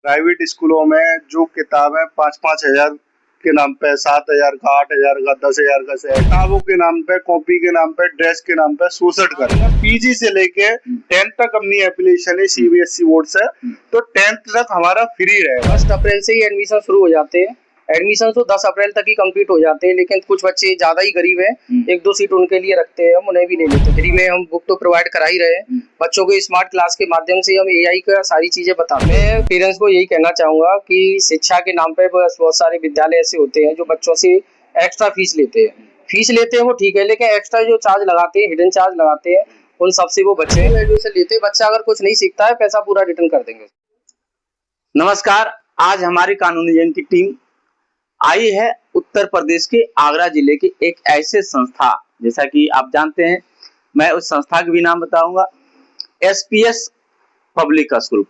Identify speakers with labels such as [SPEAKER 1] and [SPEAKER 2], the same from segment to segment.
[SPEAKER 1] Private स्कूलों में जो किताबें 5-5 हजार के नाम पे, 7 हजार का, 8 हजार का, 10 हजार का सेट, किताबों के नाम पे, कॉपी के नाम पे, ड्रेस के नाम पे शोषण कर रहे हैं। पीजी से लेके 10th तक अपनी एप्लीकेशन है सीबीएसई बोर्ड से, तो 10th तक हमारा फ्री रहेगा।
[SPEAKER 2] 1 अप्रैल से ही एडमिशन शुरू हो जाते हैं। एडमिशन तो 10 अप्रैल तक ही कंप्लीट हो जाते हैं, लेकिन कुछ बच्चे ज्यादा ही गरीब हैं, 1-2 सीट उनके लिए रखते हैं, हम उन्हें भी ले लेते हैं। फ्री में हम बुक तो प्रोवाइड करा ही रहे हैं। बच्चों को स्मार्ट क्लास के माध्यम से हम एआई का सारी चीजें बताते हैं। मैं पेरेंट्स को यही कहना चाहूंगा कि शिक्षा के नाम पे बहुत सारे विद्यालय ऐसे होते हैं जो बच्चों से एक्स्ट्रा फीस लेते हैं। फीस लेते हैं वो ठीक है, लेकिन एक्स्ट्रा जो चार्ज लगाते हैं, हिडन चार्ज लगाते हैं, उन सबसे वो बच्चे एडमिशन लेते हैं। बच्चा अगर कुछ नहीं सीखता है, पैसा पूरा रिटर्न कर देंगे।
[SPEAKER 3] नमस्कार। आज हमारी कानूनी जंग की टीम आई है उत्तर प्रदेश के आगरा जिले के एक ऐसे संस्था, जैसा कि आप जानते हैं, मैं उस संस्था के भी नाम बताऊंगा, एसपीएस पब्लिक स्कूल।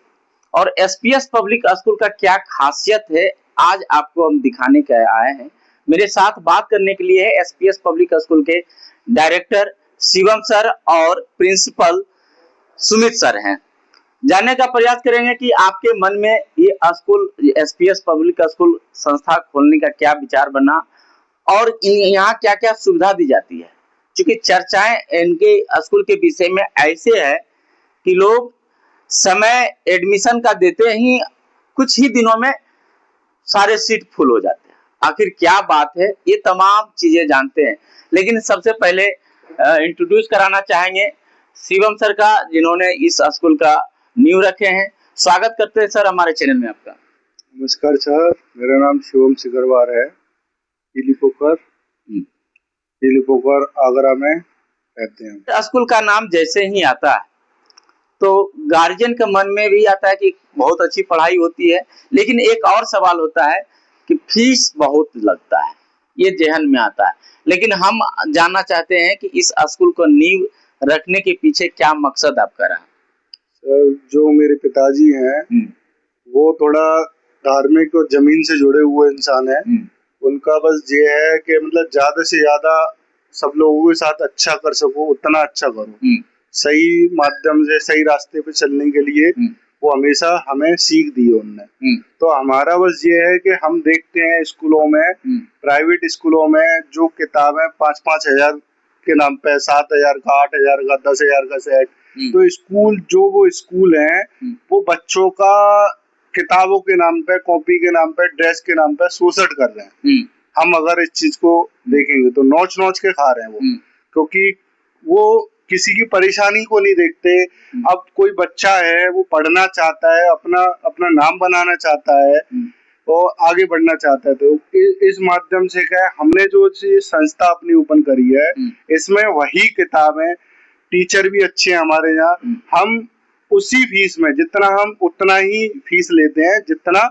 [SPEAKER 3] और एसपीएस पब्लिक स्कूल का क्या खासियत है, आज आपको हम दिखाने के आए हैं। मेरे साथ बात करने के लिए है एसपीएस पब्लिक स्कूल के डायरेक्टर शिवम सर और प्रिंसिपल सुमित सर हैं। जानने का प्रयास करेंगे कि आपके मन में ये स्कूल, एसपीएस पब्लिक स्कूल संस्था खोलने का क्या विचार बना और यहाँ क्या क्या सुविधा दी जाती है। क्योंकि चर्चाएं इनके स्कूल के विषय में ऐसे है कि लोग समय एडमिशन का देते ही कुछ ही दिनों में सारे सीट फुल हो जाते हैं। आखिर क्या बात है, ये तमाम चीजें जानते हैं। लेकिन सबसे पहले इंट्रोड्यूस कराना चाहेंगे शिवम सर का, जिन्होंने इस स्कूल का नींव रखे हैं। स्वागत करते हैं सर हमारे चैनल में आपका।
[SPEAKER 1] नमस्कार सर, मेरा नाम शिवम सिकरवार है। पीलीपोखर आगरा में रहते हैं।
[SPEAKER 3] स्कूल का नाम जैसे ही आता है तो गार्जियन के मन में भी आता है कि बहुत अच्छी पढ़ाई होती है, लेकिन एक और सवाल होता है कि फीस बहुत लगता है, ये जहन में आता है। लेकिन हम जानना चाहते हैं कि इस स्कूल को नींव रखने के पीछे क्या मकसद आपका रहा।
[SPEAKER 1] जो मेरे पिताजी हैं वो थोड़ा धार्मिक और जमीन से जुड़े हुए इंसान हैं। उनका बस ये है कि मतलब ज्यादा से ज्यादा सब लोगों के साथ अच्छा कर सको, उतना अच्छा करो। सही माध्यम से सही रास्ते पे चलने के लिए वो हमेशा हमें सीख दी है उनने। तो हमारा बस ये है कि हम देखते हैं स्कूलों में, प्राइवेट स्कूलों में जो किताबें 5-5 हजार के नाम पे, 7 हजार का, 8 हजार का, 10 हजार का सेट, तो वो स्कूल हैं वो बच्चों का किताबों के नाम पे, कॉपी के नाम पे, ड्रेस के नाम पे शोषण कर रहे हैं। हम अगर इस चीज को देखेंगे तो नोच नोच के खा रहे हैं वो, क्योंकि वो किसी की परेशानी को नहीं देखते। अब कोई बच्चा है वो पढ़ना चाहता है, अपना अपना नाम बनाना चाहता है और आगे बढ़ना चाहता है, तो इस माध्यम से क्या है, हमने जो संस्था अपनी ओपन करी है, इसमें वही किताबें, टीचर भी अच्छे हैं हमारे यहाँ। हम उसी फीस में, जितना हम उतना ही फीस लेते हैं जितना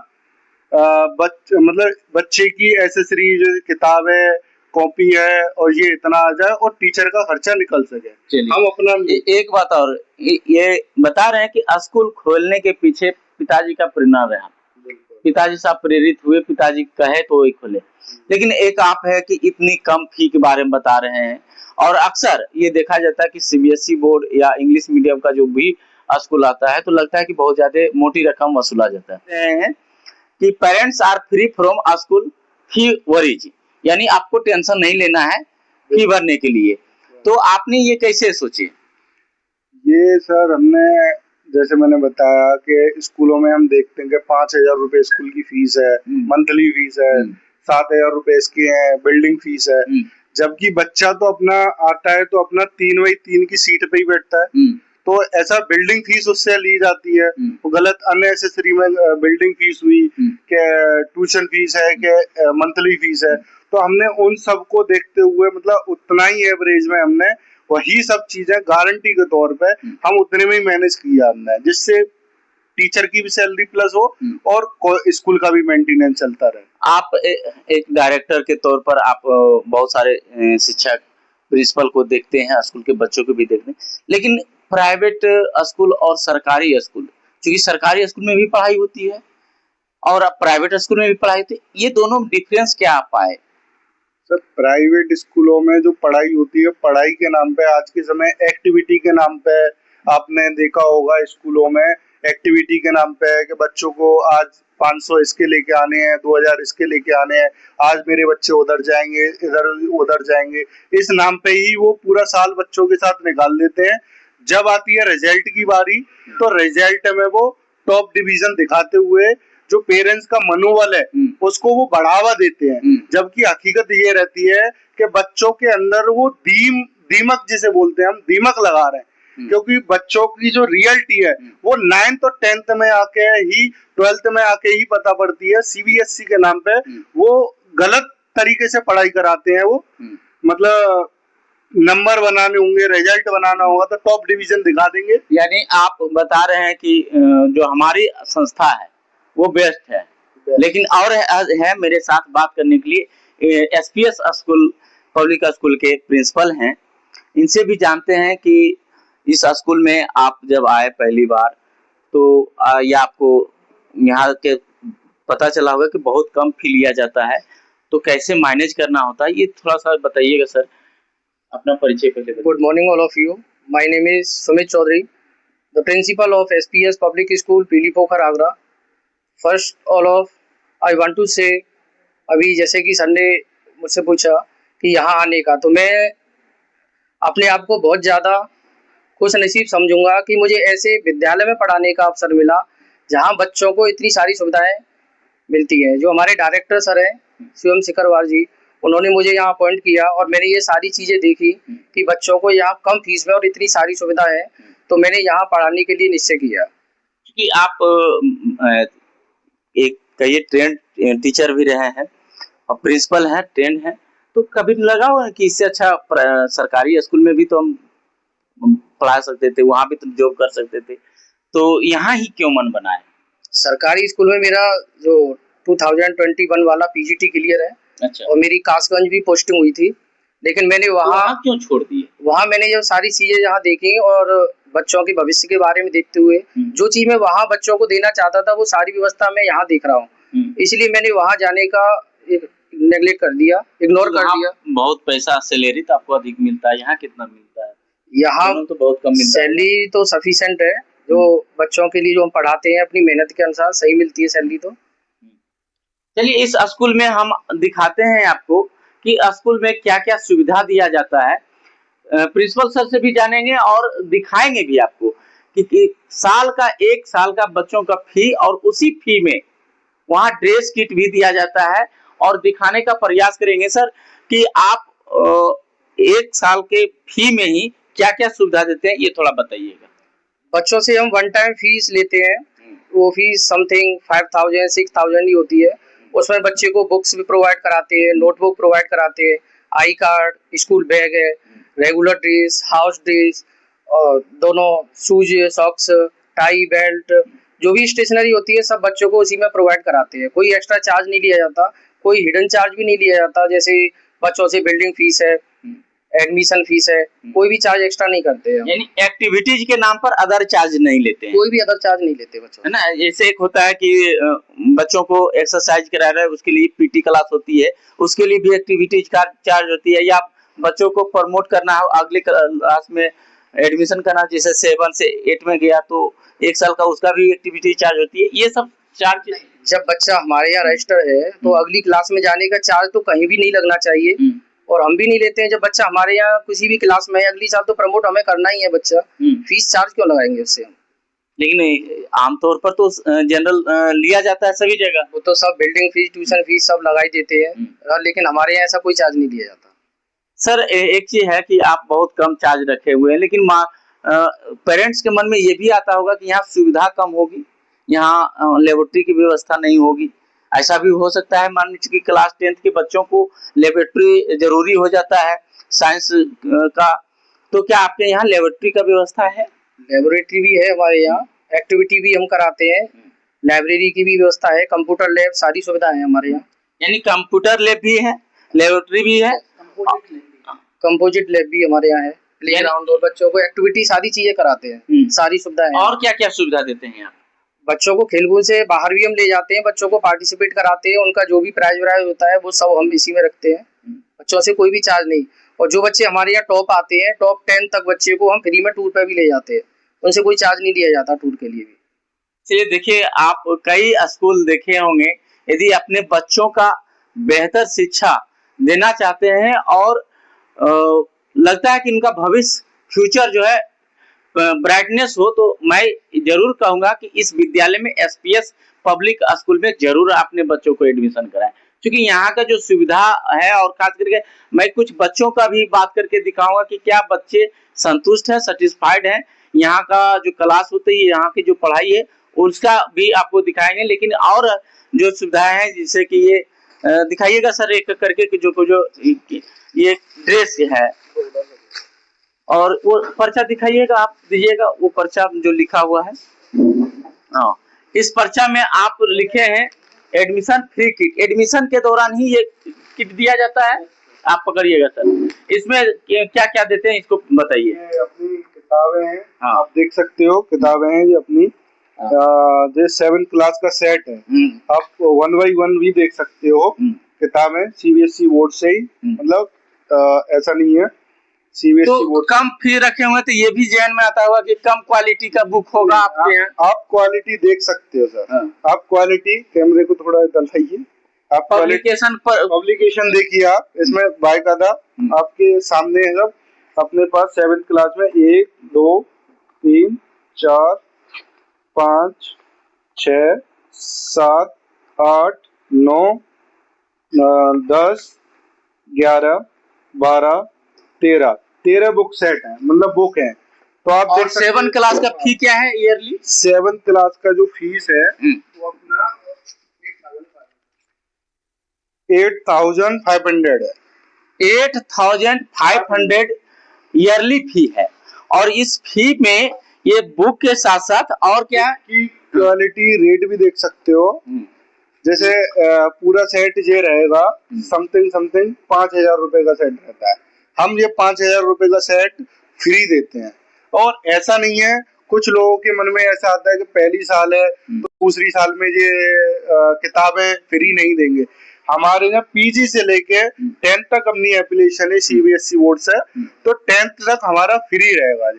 [SPEAKER 1] मतलब बच्चे की एसेसरी जो किताब है, कॉपी है, और ये इतना आ जाए और टीचर का खर्चा निकल सके। हम अपना
[SPEAKER 3] एक बात और ये बता रहे हैं कि स्कूल खोलने के पीछे पिताजी का प्रेरणा रहा। पिताजी साहब प्रेरित हुए, पिताजी कहे तो वही खोले। लेकिन एक आप है कि इतनी कम फी के बारे में बता रहे हैं, और अक्सर ये देखा जाता है कि सीबीएसई बोर्ड या इंग्लिश मीडियम का जो भी स्कूल आता है तो लगता है कि बहुत ज्यादा मोटी रकम वसूला जाता है। कि parents are free from school fee worries, यानी आपको टेंशन नहीं लेना है फी भरने के लिए। तो आपने ये कैसे सोचे?
[SPEAKER 1] ये सर हमने, जैसे मैंने बताया कि स्कूलों में हम देखते हैं कि 5 हजार रुपए स्कूल की फीस है, मंथली फीस है, 7 हजार रुपए इसकी है, बिल्डिंग फीस है। जबकि बच्चा तो अपना आता है तो अपना 3x3 की सीट पे ही बैठता है, तो ऐसा बिल्डिंग फीस उससे ली जाती है। तो गलत अननेसेसरी में बिल्डिंग फीस हुई, कि ट्यूशन फीस है, कि मंथली फीस है। तो हमने उन सब को देखते हुए, मतलब उतना ही एवरेज में हमने वही सब चीजें गारंटी के तौर पे हम उतने में ही मैनेज किया हमने, जिससे टीचर की भी सैलरी प्लस हो और स्कूल का भी मेंटेनेंस चलता रहे।
[SPEAKER 3] आप एक डायरेक्टर के तौर पर आप बहुत सारे शिक्षक, प्रिंसिपल को देखते हैं, स्कूल के बच्चों को भी देखते हैं, लेकिन प्राइवेट स्कूल और सरकारी स्कूल, क्योंकि सरकारी स्कूल में भी पढ़ाई होती है और प्राइवेट स्कूल में भी पढ़ाई होती है, ये दोनों डिफरेंस क्या आप पाए?
[SPEAKER 1] सर, प्राइवेट स्कूलों में जो पढ़ाई होती है, पढ़ाई के नाम पे, आज के समय एक्टिविटी के नाम पे, आपने देखा होगा स्कूलों में एक्टिविटी के नाम पे है कि बच्चों को आज 500 इसके लेके आने हैं, 2000 इसके लेके आने हैं, आज मेरे बच्चे उधर जाएंगे, इधर उधर जाएंगे, इस नाम पे ही वो पूरा साल बच्चों के साथ निकाल देते हैं। जब आती है रिजल्ट की बारी तो रिजल्ट में वो टॉप डिवीजन दिखाते हुए जो पेरेंट्स का मनोबल है उसको वो बढ़ावा देते हैं, जबकि हकीकत ये रहती है कि बच्चों के अंदर वो दीमक जिसे बोलते हैं हम, दीमक लगा रहे हैं। क्योंकि बच्चों की जो रियलिटी है वो 9th और 10th में आके ही, 12th में आके ही पता पड़ती है। सीबीएसई के नाम पे वो गलत तरीके से पढ़ाई कराते हैं। वो मतलब नंबर बनाने होंगे, रिजल्ट बनाना होगा तो टॉप डिवीजन दिखा देंगे।
[SPEAKER 3] यानी आप बता रहे हैं कि जो हमारी संस्था है वो बेस्ट है, लेकिन और है मेरे साथ बात करने के लिए एसपीएस स्कूल पब्लिक स्कूल के प्रिंसिपल हैं। इनसे भी जानते हैं कि इस स्कूल में आप जब आए पहली बार तो ये आपको यहाँ के पता चला होगा कि बहुत कम फी लिया जाता है, तो कैसे मैनेज करना होता है ये थोड़ा सा बताइएगा सर। अपना परिचय पहले।
[SPEAKER 2] Good morning all of you, my name is Sumit Chaudhary, the principal of SPS public school Pili Pokhar Agra. First all of I want to say, अभी जैसे कि सर ने मुझसे पूछा कि यहाँ आने का, तो मैं अपने आप को बहुत ज़्यादा खुश नसीब समझूंगा कि मुझे ऐसे विद्यालय में पढ़ाने का अवसर मिला जहाँ बच्चों को इतनी सारी सुविधाएं मिलती हैं। जो हमारे डायरेक्टर सर हैं शिवम सिकरवार जी, उन्होंने मुझे यहाँ अपॉइंट किया और मैंने ये सारी चीज़ें देखी कि बच्चों को यहाँ कम फीस में और इतनी सारी सुविधा है, तो मैंने यहाँ पढ़ाने के लिए निश्चय किया।
[SPEAKER 3] क्योंकि आप एक कई ट्रेंड टीचर भी रहे हैं और प्रिंसिपल हैं, ट्रेंड हैं, तो कभी लगा हुआ कि इससे अच्छा सरकारी स्कूल में भी तो हम पढ़ा सकते थे, वहाँ भी तो जॉब कर सकते थे, तो यहाँ ही क्यों मन बना है?
[SPEAKER 2] सरकारी स्कूल में मेरा जो 2021 वाला पीजीटी क्लियर है।
[SPEAKER 3] अच्छा।
[SPEAKER 2] और मेरी कासगंज भी पोस्टिंग हुई थी, लेकिन मैंने वहाँ
[SPEAKER 3] क्यों छोड़ दी? वहाँ
[SPEAKER 2] मैंने जब सारी चीजें यहाँ देखी और बच्चों के भविष्य के बारे में देखते हुए जो चीज मैं वहाँ बच्चों को देना चाहता था वो सारी व्यवस्था मैं यहाँ देख रहा हूँ, इसलिए मैंने वहाँ जाने का नेग्लेक्ट कर दिया, इग्नोर कर दिया।
[SPEAKER 3] बहुत पैसा सैलरी तो आपको अधिक मिलता है, यहाँ कितना मिलता है?
[SPEAKER 2] यहाँ
[SPEAKER 3] तो बहुत कम मिलता है।
[SPEAKER 2] सैलरी तो सफिशिएंट है, जो बच्चों के लिए जो हम पढ़ाते हैं अपनी मेहनत के अनुसार सही मिलती है सैलरी। तो
[SPEAKER 3] चलिए इस स्कूल में हम दिखाते हैं आपको कि स्कूल में क्या क्या सुविधा दिया जाता है। प्रिंसिपल सर से भी जानेंगे और दिखाएंगे भी आपको कि एक साल का बच्चों का फी और उसी फी में वहाँ ड्रेस किट भी दिया जाता है, और दिखाने का प्रयास करेंगे सर कि आप एक साल के फी में ही क्या क्या सुविधा देते हैं, ये थोड़ा बताइएगा।
[SPEAKER 2] बच्चों से हम वन टाइम फीस लेते हैं, वो फीस समथिंग 5000 6000 ही होती है। उसमें बच्चे को बुक्स भी प्रोवाइड कराते हैं, नोटबुक प्रोवाइड कराते हैं, आई कार्ड, स्कूल बैग है, रेगुलर ड्रेस, हाउस ड्रेस, और दोनों शूज, सॉक्स, टाई, बेल्ट, जो भी स्टेशनरी होती है सब बच्चों को उसी में प्रोवाइड कराते हैं। कोई एक्स्ट्रा चार्ज नहीं लिया जाता, कोई हिडन चार्ज भी नहीं लिया जाता। जैसे बच्चों से बिल्डिंग फीस है, एडमिशन फीस है, कोई भी चार्ज एक्स्ट्रा नहीं करते हैं।
[SPEAKER 3] यानी एक्टिविटीज के नाम पर अदर चार्ज नहीं लेते हैं?
[SPEAKER 2] कोई भी अदर चार्ज नहीं लेते बच्चों,
[SPEAKER 3] है ना। जैसे एक होता है कि बच्चों को एक्सरसाइज करा रहे हैं, उसके लिए पीटी क्लास होती है, उसके लिए भी एक्टिविटीज का चार्ज होती है, या बच्चों को प्रमोट करना हो, अगले क्लास में एडमिशन करना, जैसे 7 से 8 में गया तो 1 साल का उसका भी एक्टिविटी चार्ज होती है, ये सब चार्ज।
[SPEAKER 2] जब बच्चा हमारे यहाँ रजिस्टर है तो अगली क्लास में जाने का चार्ज तो कहीं भी नहीं लगना चाहिए, और हम भी नहीं लेते हैं। जब बच्चा हमारे यहाँ किसी भी क्लास में है, अगली साल तो प्रमोट हमें करना ही है बच्चा, फीस चार्ज क्यों लगाएंगे उससे हम?
[SPEAKER 3] लेकिन आमतौर पर तो जनरल लिया जाता है सभी जगह,
[SPEAKER 2] वो तो सब बिल्डिंग फीस, ट्यूशन फीस सब लगाई देते हैं, लेकिन हमारे यहाँ ऐसा कोई चार्ज नहीं लिया जाता।
[SPEAKER 3] सर एक चीज है कि आप बहुत कम चार्ज रखे हुए हैं, लेकिन पेरेंट्स के मन में ये भी आता होगा कि यहाँ सुविधा कम होगी, यहाँ लेबोरेटरी की व्यवस्था नहीं होगी। ऐसा भी हो सकता है, मान लीजिए कि क्लास 10th के बच्चों को लेबोरेटरी जरूरी हो जाता है साइंस का, तो क्या आपके यहाँ लेबोरेटरी का व्यवस्था है?
[SPEAKER 2] लेबोरेटरी भी है हमारे यहाँ, एक्टिविटी भी हम कराते हैं, लाइब्रेरी की भी व्यवस्था है, कंप्यूटर लैब, सारी सुविधा है हमारे यहाँ।
[SPEAKER 3] यानी कंप्यूटर लैब भी है, लेबोरेटरी भी है,
[SPEAKER 2] कंपोजिट लैब भी हमारे यहाँ है, प्ले ग्राउंड, और बच्चों को एक्टिविटी सारी चीजें कराते हैं, सारी सुविधाएं।
[SPEAKER 3] और क्या क्या सुविधा देते हैं आप?
[SPEAKER 2] बच्चों को खेलकूद से बाहर भी हम ले जाते हैं, बच्चों को पार्टिसिपेट कराते हैं, उनका जो भी प्राइज व्राइज होता है वो सब हम इसी में रखते हैं। बच्चों से कोई भी चार्ज नहीं, और जो बच्चे हमारे यहाँ टॉप आते हैं, टॉप 10 तक बच्चे को हम फ्री में टूर पे भी ले जाते हैं, उनसे कोई चार्ज नहीं लिया जाता टूर के लिए भी।
[SPEAKER 3] चलिए देखिए, आप कई स्कूल देखे होंगे, यदि अपने बच्चों का बेहतर शिक्षा देना चाहते हैं और लगता है कि इनका भविष्य फ्यूचर जो है ब्राइटनेस हो, तो मैं जरूर कहूंगा कि इस विद्यालय में एसपीएस पब्लिक स्कूल में जरूर अपने बच्चों को एडमिशन कराएं, क्योंकि यहाँ का जो सुविधा है, और खास करके मैं कुछ बच्चों का भी बात करके दिखाऊंगा कि क्या बच्चे संतुष्ट है, सेटिस्फाइड है, यहाँ का जो क्लास होती है, यहाँ की जो पढ़ाई है उसका भी आपको दिखाएंगे। लेकिन और जो सुविधाएं हैं, जैसे कि ये दिखाइएगा सर एक करके कि जो ये ड्रेस है, और वो पर्चा दिखाइएगा, आप दीजिएगा वो पर्चा जो लिखा हुआ है। हाँ, इस पर्चा में आप लिखे हैं एडमिशन फ्री किट। एडमिशन के दौरान ही ये किट दिया जाता है, आप पकड़िएगा सर। इसमें क्या क्या देते हैं इसको बताइए।
[SPEAKER 1] अपनी किताबें हैं,
[SPEAKER 3] हाँ।
[SPEAKER 1] आप देख सकते हो, किताबें हैं ये अपनी, जो 7th क्लास का सेट है। आप 1 by 1 भी देख सकते हो किताबें, सीबीएसई बोर्ड से ही, मतलब ऐसा नहीं है सीबीएसई
[SPEAKER 3] तो
[SPEAKER 1] बोर्ड
[SPEAKER 3] कम फी रखे हुए, तो ये भी जहन में आता होगा कि कम क्वालिटी का बुक होगा आपके यहाँ।
[SPEAKER 1] आप क्वालिटी देख सकते हो सर। आप क्वालिटी, कैमरे को थोड़ा दलाइए, आप पब्लिकेशन देखिए, आप इसमें बाकायदा आपके सामने है सब। अपने पास 7th क्लास में 1 2 3 4 5 6 7 8 9 10 11 12 13 बुक सेट है, मतलब बुक है। तो आप
[SPEAKER 3] और 7 क्लास का फी क्या है ईयरली?
[SPEAKER 1] 7th क्लास का जो फीस है वो अपना 8,500 है।
[SPEAKER 3] 8,500 ईयरली फी है। और इस फी में ये बुक के साथ साथ और क्या
[SPEAKER 1] की क्वालिटी रेट भी देख सकते हो। जैसे पूरा सेट ये रहेगा समथिंग 5,000 रुपए का सेट रहता है। हम ये 5,000 रुपए का सेट फ्री देते हैं। और ऐसा नहीं है, कुछ लोगों के मन में ऐसा आता है कि पहली साल है तो दूसरी साल में ये किताबें फ्री नहीं देंगे। हमारे यहाँ पीजी से लेके 10th तक अपनी एप्लीकेशन है सीबीएसई बोर्ड से, तो 10th तक हमारा फ्री रहेगा।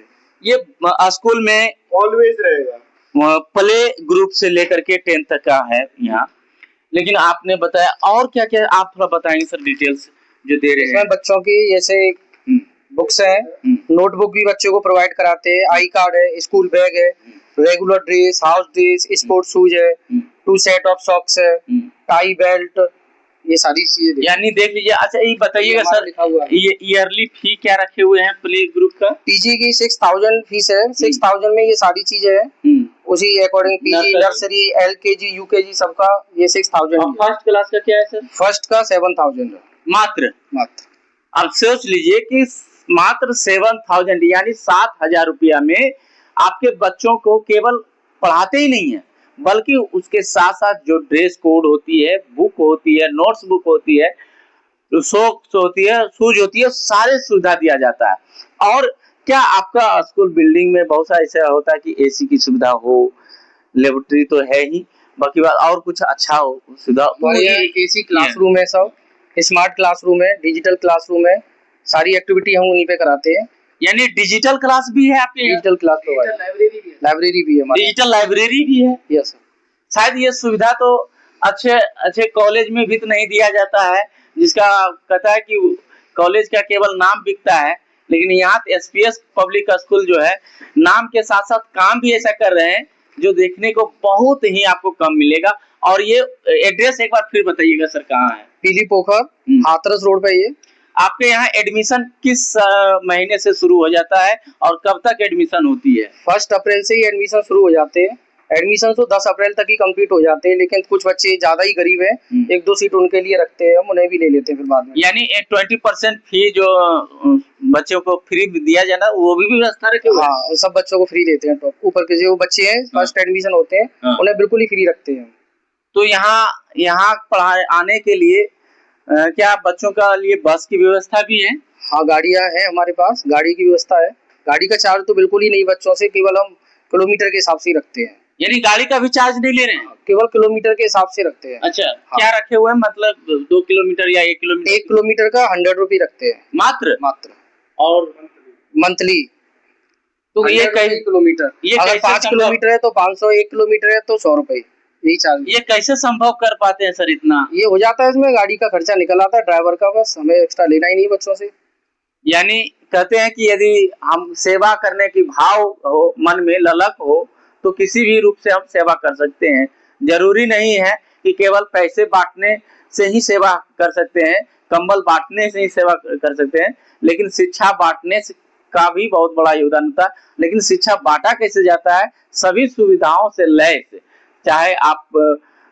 [SPEAKER 3] ये स्कूल में
[SPEAKER 1] ऑलवेज रहेगा।
[SPEAKER 3] प्ले ग्रुप से लेकर के 10th तक का है यहाँ। लेकिन आपने बताया और क्या क्या, आप थोड़ा बताएंगे सर डिटेल्स जो दे रहे हैं।
[SPEAKER 2] बच्चों की जैसे बुक्स है, नोटबुक भी बच्चों को प्रोवाइड कराते हैं, आई कार्ड है, स्कूल बैग है, regular dress, house dress, sports shoes है, 2 सेट ऑफ सॉक्स है, टाई बेल्ट, ये सारी चीजें।
[SPEAKER 3] यानी देख लीजिए। अच्छा ये बताइएगा सर, ये ईयरली फी क्या रखे हुए हैं प्ले ग्रुप का?
[SPEAKER 2] पीजी की 6,000 फीस है। 6,000 में ये सारी चीजें है, उसी according PG, nursery, LKG, UKG सबका ये 6,000।
[SPEAKER 3] फर्स्ट क्लास का क्या है सर?
[SPEAKER 2] फर्स्ट का 7,000 है
[SPEAKER 3] मात्र। अब सोच लीजिए कि मात्र 7,000 यानी 7,000 रुपया में आपके बच्चों को केवल पढ़ाते ही नहीं है, बल्कि उसके साथ साथ जो ड्रेस कोड होती है, बुक होती है, नोट्स बुक होती है, सॉक्स होती है, शूज होती है, सारे सुविधा दिया जाता है। और क्या आपका स्कूल बिल्डिंग में बहुत सा ऐसा होता है कि एसी की सुविधा हो, लेबोरेटरी तो है ही, बाकी बात और कुछ अच्छा हो सुविधा?
[SPEAKER 2] एसी क्लासरूम है, सब स्मार्ट क्लासरूम है, डिजिटल क्लासरूम है, सारी एक्टिविटी हम उन्हीं पे कराते हैं।
[SPEAKER 3] यानी डिजिटल क्लास भी है आपके?
[SPEAKER 2] डिजिटल क्लास प्रोवाइड, लाइब्रेरी भी है,
[SPEAKER 3] डिजिटल लाइब्रेरी भी है।
[SPEAKER 2] यस।
[SPEAKER 3] शायद ये सुविधा तो अच्छे कॉलेज में भी तो नहीं दिया जाता है, जिसका कहता है कि कॉलेज का केवल नाम बिकता है। लेकिन यहाँ एसपीएस पब्लिक स्कूल जो है, नाम के साथ साथ काम भी ऐसा कर रहे हैं जो देखने को बहुत ही आपको कम मिलेगा। और ये एड्रेस एक बार फिर बताइएगा सर, कहाँ है?
[SPEAKER 2] पीली पोखर, हाथरस रोड पे। ये
[SPEAKER 3] आपके यहाँ एडमिशन किस महीने से शुरू हो जाता है और कब तक एडमिशन होती है?
[SPEAKER 2] 1 अप्रैल से ही एडमिशन शुरू हो जाते हैं। एडमिशन तो 10 अप्रैल तक ही कंप्लीट हो जाते हैं, लेकिन कुछ बच्चे ज्यादा ही गरीब है, 1-2 सीट उनके लिए रखते हैं, हम उन्हें भी ले लेते हैं फिर बाद में।
[SPEAKER 3] यानी 20% फी जो बच्चों को फ्री दिया जाना, वो भी व्यवस्था रखे हुए?
[SPEAKER 2] हाँ, सब बच्चों को फ्री देते हैं। ऊपर के जो बच्चे हैं फर्स्ट एडमिशन होते हैं, उन्हें बिल्कुल ही फ्री रखते हैं।
[SPEAKER 3] तो यहाँ पढ़ाने आने के लिए क्या बच्चों का लिए बस की व्यवस्था भी है?
[SPEAKER 2] हाँ, गाड़ियाँ हैं हमारे पास, गाड़ी की व्यवस्था है। गाड़ी का चार्ज तो बिल्कुल ही नहीं बच्चों से, केवल हम किलोमीटर के हिसाब से रखते हैं।
[SPEAKER 3] यानी गाड़ी का भी चार्ज नहीं ले रहे हैं?
[SPEAKER 2] केवल किलोमीटर के हिसाब से रखते हैं।
[SPEAKER 3] अच्छा। हाँ। क्या रखे हुए हैं, मतलब 2 किलोमीटर या 1 किलोमीटर?
[SPEAKER 2] 1 किलोमीटर का 100 रुपये रखते हैं
[SPEAKER 3] मात्र।
[SPEAKER 2] मात्र।
[SPEAKER 3] और
[SPEAKER 2] मंथली तो ये किलोमीटर, अगर 5 किलोमीटर है तो 500, 1 किलोमीटर है तो 100 रुपए, यही चार्ज।
[SPEAKER 3] ये कैसे संभव कर पाते हैं सर इतना?
[SPEAKER 2] ये हो जाता है, इसमें गाड़ी का खर्चा निकल आता है ड्राइवर का, बस हमें एक्स्ट्रा लेना ही नहीं बच्चों से।
[SPEAKER 3] यानी कहते हैं कि यदि हम सेवा करने की भाव हो, मन में ललक हो, तो किसी भी रूप से हम सेवा कर सकते हैं। जरूरी नहीं है कि केवल पैसे बांटने से ही सेवा कर सकते हैं, कंबल बांटने से ही सेवा कर सकते हैं, लेकिन शिक्षा बांटने का भी बहुत बड़ा योगदान होता है। लेकिन शिक्षा बांटा कैसे जाता है? सभी सुविधाओं से लैस, चाहे आप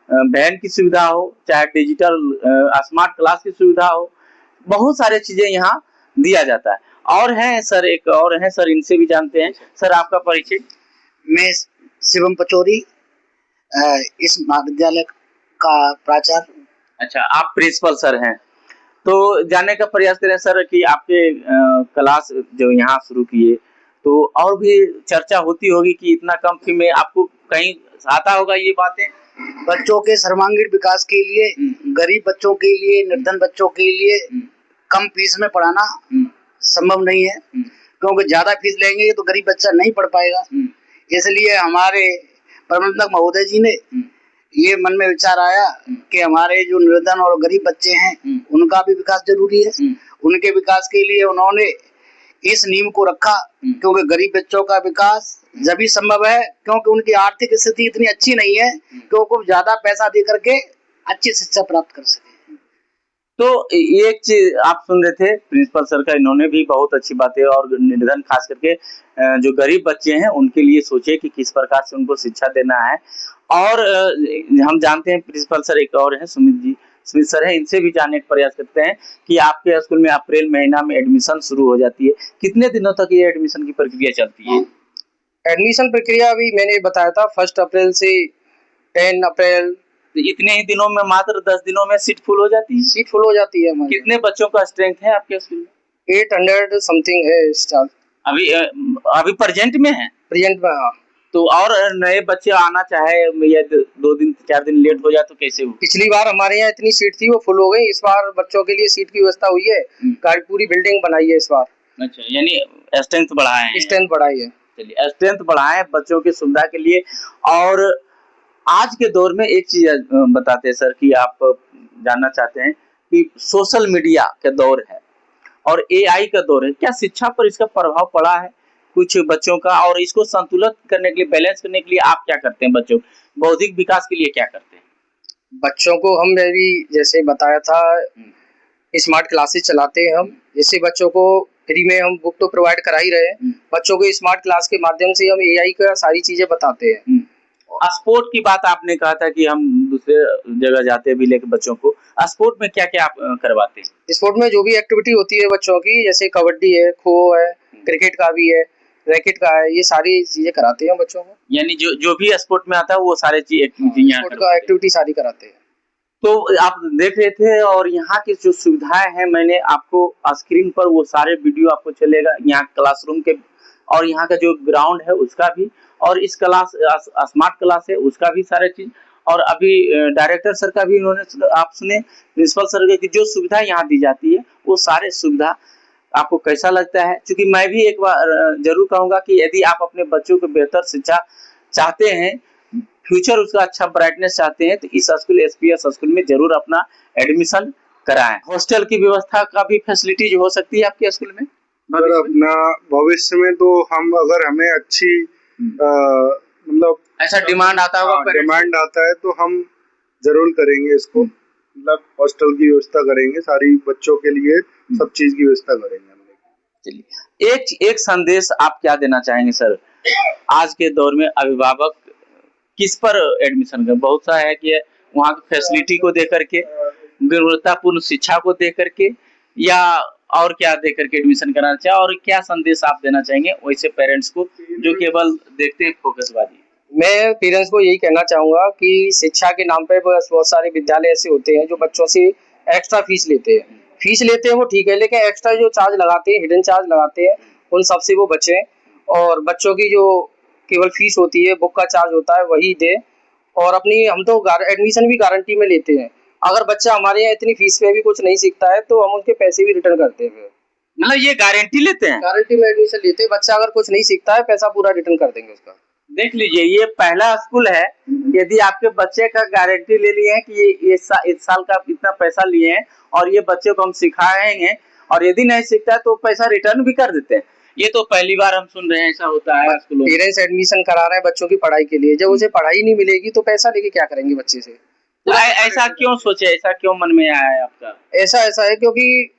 [SPEAKER 3] वैन की सुविधा हो, चाहे डिजिटल स्मार्ट क्लास की सुविधा हो, बहुत सारे चीजें यहाँ दिया जाता है। और हैं सर, एक और हैं सर, इनसे भी जानते हैं। सर आपका परिचय?
[SPEAKER 4] मैं शिवम पचौरी, इस महाविद्यालय का प्राचार्य।
[SPEAKER 3] अच्छा, आप प्रिंसिपल सर हैं। तो जानने का प्रयास करें सर कि आपके क्लास जो यहाँ शुरू किए, तो और भी चर्चा होती होगी कि इतना कम फी में आपको कहीं आता होगा ये बातें?
[SPEAKER 4] बच्चों के सर्वांगीण विकास के लिए, गरीब बच्चों के लिए, निर्धन बच्चों के लिए कम फीस में पढ़ाना संभव नहीं है, क्योंकि ज्यादा फीस लेंगे तो गरीब बच्चा नहीं पढ़ पाएगा। इसलिए हमारे प्रबंधक महोदय जी ने ये मन में विचार आया कि हमारे जो निर्धन और गरीब बच्चे हैं उनका भी विकास जरूरी है। उनके विकास के लिए उन्होंने इस नियम को रखा, क्योंकि गरीब बच्चों का विकास जब ही संभव है क्योंकि उनकी आर्थिक स्थिति इतनी अच्छी नहीं है कि वो ज्यादा पैसा दे करके अच्छी शिक्षा प्राप्त कर सके।
[SPEAKER 3] तो एक चीज आप सुन रहे थे प्रिंसिपल सर का, इन्होंने भी बहुत अच्छी बातें, और निर्धन खास करके जो गरीब बच्चे हैं उनके लिए सोचे कि किस प्रकार से उनको शिक्षा देना है। और हम जानते हैं प्रिंसिपल सर एक और है, सुमित सर है, इनसे भी जानने का प्रयास करते हैं कि आपके स्कूल में अप्रैल महीना में एडमिशन शुरू हो जाती है, कितने दिनों तक ये एडमिशन की प्रक्रिया चलती है?
[SPEAKER 2] एडमिशन प्रक्रिया अभी मैंने बताया था 1 अप्रैल से 10 अप्रैल।
[SPEAKER 3] इतने ही दिनों में, मात्र 10 दिनों में सीट फुल हो जाती है?
[SPEAKER 2] सीट फुल हो जाती है।
[SPEAKER 3] कितने बच्चों का स्ट्रेंथ है आपके स्कूल में?
[SPEAKER 2] 800 समथिंग है स्टाफ
[SPEAKER 3] अभी प्रेजेंट में है?
[SPEAKER 2] प्रेजेंट में, हाँ।
[SPEAKER 3] तो और नए बच्चे आना चाहे या 2 दिन 4 दिन लेट हो जाए तो कैसे हो?
[SPEAKER 2] पिछली बार हमारे यहाँ इतनी सीट थी वो फुल हो गई, इस बार बच्चों के लिए सीट की व्यवस्था हुई है, गाड़ी पूरी बिल्डिंग बनाई है इस बार।
[SPEAKER 3] अच्छा, यानी स्ट्रेंथ बढ़ाए हैं?
[SPEAKER 2] स्ट्रेंथ बढ़ाई है।
[SPEAKER 3] चलिए, स्ट्रेंथ बढ़ाए बच्चों की सुविधा के लिए। और आज के दौर में एक चीज बताते हैं सर कि आप जानना चाहते हैं कि सोशल मीडिया का दौर है और एआई का दौर है, क्या शिक्षा पर इसका प्रभाव पड़ा है कुछ बच्चों का? और इसको संतुलित करने के लिए, बैलेंस करने के लिए आप क्या करते हैं? बच्चों बौद्धिक विकास के लिए क्या करते हैं?
[SPEAKER 2] बच्चों को हम भी जैसे बताया था स्मार्ट क्लासेस चलाते हैं हम, जिससे बच्चों को फ्री में हम बुक तो प्रोवाइड करा ही रहे हैं। बच्चों को स्मार्ट क्लास के माध्यम से हम एआई का सारी चीजें बताते हैं।
[SPEAKER 3] स्पोर्ट की बात आपने कहा था कि हम दूसरे जगह जाते हैं भी लेके बच्चों को, स्पोर्ट में क्या क्या आप करवाते हैं?
[SPEAKER 2] स्पोर्ट में जो भी एक्टिविटी होती है बच्चों की, जैसे कबड्डी है, खो है, क्रिकेट का भी है, रैकेट का है, ये सारी चीजें कराते हैं बच्चों को।
[SPEAKER 3] यानी जो भी स्पोर्ट में आता है वो सारे
[SPEAKER 2] एक्टिविटी सारी कराते हैं।
[SPEAKER 3] तो आप देख रहे थे, और यहाँ की जो सुविधाएं हैं मैंने आपको स्क्रीन पर वो सारे वीडियो आपको चलेगा, यहाँ क्लासरूम के और यहाँ का जो ग्राउंड है उसका भी, और इस क्लास स्मार्ट क्लास है उसका भी सारे चीज। और अभी डायरेक्टर सर का भी इन्होंने आप सुने, प्रिंसिपल सर की जो सुविधा यहाँ दी जाती है वो सारे सुविधा आपको कैसा लगता है? क्योंकि मैं भी एक बार जरूर कहूंगा कि यदि आप अपने बच्चों को बेहतर शिक्षा चाहते हैं, फ्यूचर उसका अच्छा ब्राइटनेस चाहते हैं, तो इस स्कूल एसपीएस स्कूल में जरूर अपना एडमिशन कराएं। हॉस्टल की व्यवस्था का भी फैसिलिटी हो सकती है आपके स्कूल में
[SPEAKER 1] अगर अपना भविष्य में, तो हम अगर हमें अच्छी मतलब
[SPEAKER 3] ऐसा डिमांड आता होगा,
[SPEAKER 1] डिमांड आता है तो हम जरूर करेंगे इसको, मतलब हॉस्टल की व्यवस्था करेंगे, सारी बच्चों के लिए सब चीज की व्यवस्था करेंगे।
[SPEAKER 3] चलिए, एक संदेश आप क्या देना चाहेंगे सर? आज के दौर में अभिभावक किस पर एडमिशन कर, बहुत सा है कि वहाँ की फैसिलिटी को देकर के, गुणवत्तापूर्ण शिक्षा को देकर के, या और क्या देकर के एडमिशन कराना चाहिए, और क्या संदेश आप देना चाहेंगे वैसे पेरेंट्स को जो केवल देखते हैं फोकसबाजी?
[SPEAKER 2] मैं पेरेंट्स को यही कहना चाहूंगा कि शिक्षा के नाम पे बहुत सारे विद्यालय ऐसे होते हैं जो बच्चों से एक्स्ट्रा फीस लेते हैं वो ठीक है, लेकिन एक्स्ट्रा जो चार्ज लगाते हैं, हिडन चार्ज लगाते हैं, उन सबसे वो बचें। और बच्चों की जो केवल फीस होती है, बुक का चार्ज होता है, वही दे। और अपनी हम तो एडमिशन भी गारंटी में लेते हैं, अगर बच्चा हमारे यहाँ इतनी फीस पे भी कुछ नहीं सीखता है तो हम उसके पैसे भी रिटर्न करते हैं।
[SPEAKER 3] मतलब ये गारंटी लेते हैं?
[SPEAKER 2] गारंटी में एडमिशन लेते हैं। बच्चा अगर कुछ नहीं सीखता है, पैसा पूरा रिटर्न कर देंगे उसका।
[SPEAKER 3] देख लीजिए, ये पहला स्कूल है। यदि आपके बच्चे का गारंटी ले लिए हैं कि ये इस साल का इतना पैसा लिए हैं और ये बच्चे को हम सिखाएंगे, और यदि नहीं सीखता है तो पैसा रिटर्न भी कर देते हैं। ये तो पहली बार हम सुन रहे हैं ऐसा होता है स्कूलों में।
[SPEAKER 2] पेरेंट्स एडमिशन करा रहे हैं बच्चों की पढ़ाई के लिए, जब उसे पढ़ाई नहीं मिलेगी तो पैसा लेके क्या करेंगे बच्चे से?
[SPEAKER 3] तो ऐसा क्यों सोचे, ऐसा क्यों मन में आया है आपका?
[SPEAKER 2] ऐसा है क्योंकि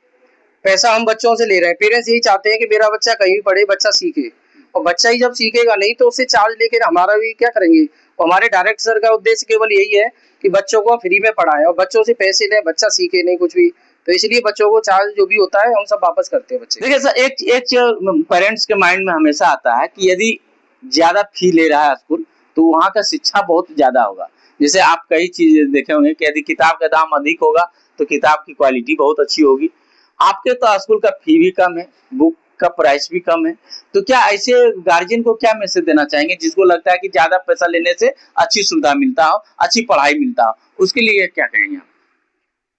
[SPEAKER 2] पैसा हम बच्चों से ले रहे हैं। पेरेंट्स यही चाहते हैं कि मेरा बच्चा कहीं भी पढ़े, बच्चा सीखे, और बच्चा ही जब सीखेगा नहीं तो उससे चार्ज लेकर हमारा भी क्या करेंगे। हमारे डायरेक्टर सर का उद्देश्य केवल यही है कि बच्चों को फ्री में पढ़ाएं और बच्चों से पैसे लें, बच्चा सीखे नहीं कुछ भी। तो इसलिए बच्चों को चार्ज जो भी होता है हम सब वापस करते हैं बच्चे।
[SPEAKER 3] देखिए सर, एक पेरेंट्स के माइंड में हमेशा आता है कि यदि ज्यादा फी ले रहा है स्कूल तो वहाँ का शिक्षा बहुत ज्यादा होगा। जैसे आप कई चीजें देखे होंगे कि यदि किताब का दाम अधिक होगा तो किताब की क्वालिटी बहुत अच्छी होगी। आपके तो स्कूल का फी भी कम है, बुक का प्राइस भी कम है, तो क्या ऐसे गार्जियन को क्या मैसेज देना चाहेंगे जिसको लगता है कि ज्यादा पैसा लेने से अच्छी सुविधा मिलता हो, अच्छी पढ़ाई मिलता हो, उसके लिए क्या कहेंगे आप?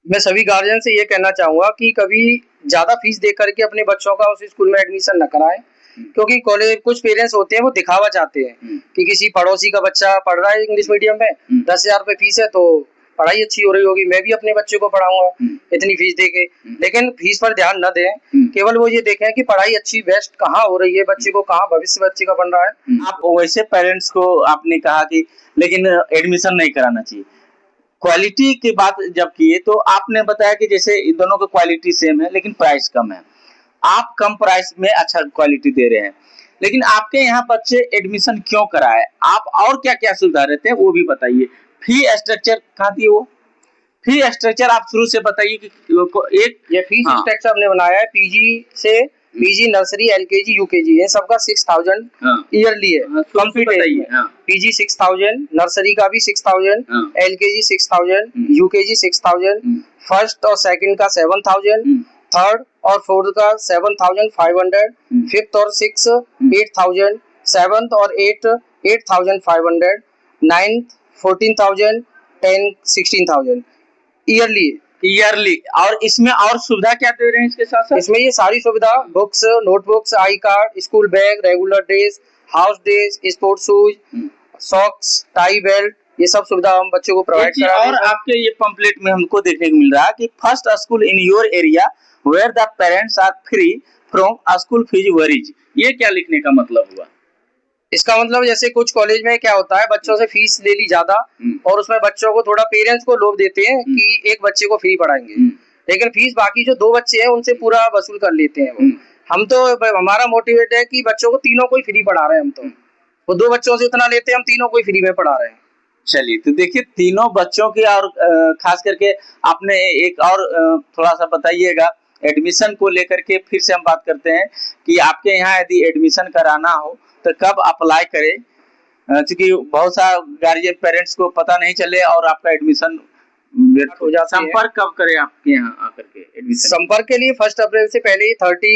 [SPEAKER 2] मैं सभी गार्जियन से ये कहना चाहूंगा कि कभी ज्यादा फीस दे करके अपने बच्चों का उस स्कूल में एडमिशन न कराएं, क्योंकि कॉलेज कुछ पेरेंट्स होते हैं वो दिखावा चाहते हैं कि किसी पड़ोसी का बच्चा पढ़ रहा है इंग्लिश मीडियम में, 10,000 रुपए फीस है तो पढ़ाई अच्छी हो रही होगी, मैं भी अपने बच्चे को पढ़ाऊंगा इतनी फीस देके। लेकिन फीस पर ध्यान न दें, केवल वो ये देखें कि पढ़ाई अच्छी बेस्ट कहाँ हो रही है, बच्चे को कहाँ भविष्य बच्चे का बन रहा है।
[SPEAKER 3] आप वैसे पेरेंट्स को आपने कहा कि लेकिन एडमिशन नहीं कराना चाहिए, क्वालिटी की बात जब किए तो आपने बताया कि जैसे दोनों की क्वालिटी सेम है लेकिन प्राइस कम है, आप कम प्राइस में अच्छा क्वालिटी दे रहे हैं, लेकिन आपके यहाँ बच्चे एडमिशन क्यों कराए? आप और क्या क्या सुविधा रहते हैं वो भी बताइए। फी स्ट्रक्चर कहाँ थी वो? फी स्ट्रक्चर आप शुरू से बताइए कि एक
[SPEAKER 2] ये फीस स्ट्रक्चर हमने बनाया है। पीजी नर्सरी एलकेजी यूकेजी ये सबका 6,000 ईयरली है कंप्लीट। पीजी 6,000, नर्सरी का भी 6,000, एलकेजी 6,000, यूकेजी 6,000, फर्स्ट और सेकंड का 7,000, थर्ड और फोर्थ का 7,500, फिफ्थ और 6 8,000, सेवंथ और 8,500, नाइन्थ 14,000, 10 16,000 ईयरली। और इसमें और सुविधा क्या दे रहे हैं इसके साथ साथ? इसमें ये सारी सुविधा, books, notebooks, I card, school bag, regular dress, house dress, sports shoes, socks, tie belt, ये सब सुविधा हम बच्चों को प्रोवाइड करा रहे हैं।
[SPEAKER 3] और आपके ये पंपलेट में हमको देखने को मिल रहा है कि first school in your area where the parents are free from school fees worries, ये क्या लिखने का मतलब हुआ?
[SPEAKER 2] इसका मतलब जैसे कुछ कॉलेज में क्या होता है, बच्चों से फीस ले ली ज्यादा और उसमें बच्चों को थोड़ा पेरेंट्स को लोभ देते हैं कि एक बच्चे को फ्री पढ़ाएंगे, लेकिन फीस बाकी जो 2 बच्चे हैं उनसे पूरा वसूल कर लेते हैं वो। हम तो हमारा मोटिवेट है कि बच्चों को तीनों को ही फ्री पढ़ा रहे हैं। हम तो वो 2 बच्चों से उतना लेते हैं, हम तीनों को ही फ्री में पढ़ा रहे हैं।
[SPEAKER 3] चलिए, तो देखिए तीनों बच्चों की, और खास करके आपने एक और थोड़ा सा बताइएगा एडमिशन को लेकर के। फिर से हम बात करते हैं कि आपके यहाँ यदि एडमिशन कराना हो तो कब अप्लाई करें, क्योंकि बहुत सारा गार्जियन पेरेंट्स को पता नहीं चले और आपका एडमिशन हो जाता है। संपर्क कब करें आपके यहाँ आकर के एडमिशन?
[SPEAKER 2] संपर्क के लिए 1 अप्रैल से पहले 30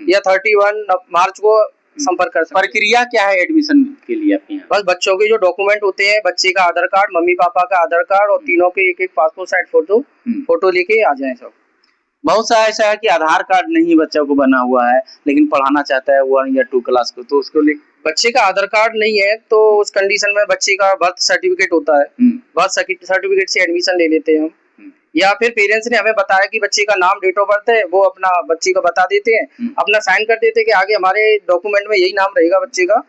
[SPEAKER 2] या 31 मार्च को संपर्क कर सकते हैं।
[SPEAKER 3] प्रक्रिया क्या है एडमिशन के लिए आपके यहाँ?
[SPEAKER 2] बस बच्चों के जो डॉक्यूमेंट होते हैं, बच्चे का आधार कार्ड, मम्मी पापा का आधार कार्ड और तीनों के एक पासपोर्ट साइज फोटो लेके आ जाए सब।
[SPEAKER 3] बहुत सा ऐसा है कि आधार कार्ड नहीं बच्चों को बना हुआ है लेकिन पढ़ाना चाहता है 1 या 2 क्लास को, तो उसको
[SPEAKER 2] बच्चे का आधार कार्ड नहीं है तो उस कंडीशन में बच्चे का बर्थ सर्टिफिकेट होता है, बर्थ सर्टिफिकेट से एडमिशन ले लेते हैं हम। या फिर पेरेंट्स ने हमें बताया कि बच्चे का नाम, डेट ऑफ बर्थ है, वो अपना बच्चे को बता देते हैं, अपना साइन कर देते हैं कि आगे हमारे डॉक्यूमेंट में यही नाम रहेगा बच्चे का,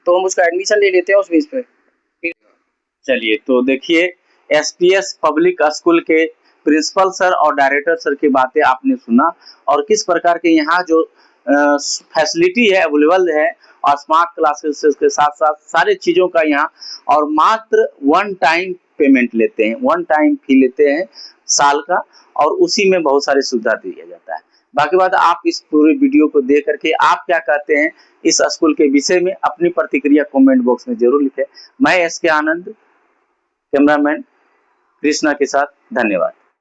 [SPEAKER 2] तो हम उसका एडमिशन ले लेते हैं उस बेस पे।
[SPEAKER 3] चलिए, तो देखिए एसपीएस पब्लिक स्कूल के प्रिंसिपल सर और डायरेक्टर सर की बातें आपने सुना, और किस प्रकार के यहाँ जो फैसिलिटी है अवेलेबल है, और स्मार्ट क्लासेस के साथ साथ सारे चीज़ों का यहाँ, और मात्र 1 टाइम पेमेंट लेते हैं, 1 टाइम फी लेते हैं साल का, और उसी में बहुत सारी सुविधा दिया जाता है। बाकी बात आप इस पूरे वीडियो को देख करके आप क्या कहते हैं इस स्कूल के विषय में, अपनी प्रतिक्रिया कमेंट बॉक्स में जरूर लिखें। मैं एसके आनंद, कैमरामैन कृष्णा के साथ, धन्यवाद।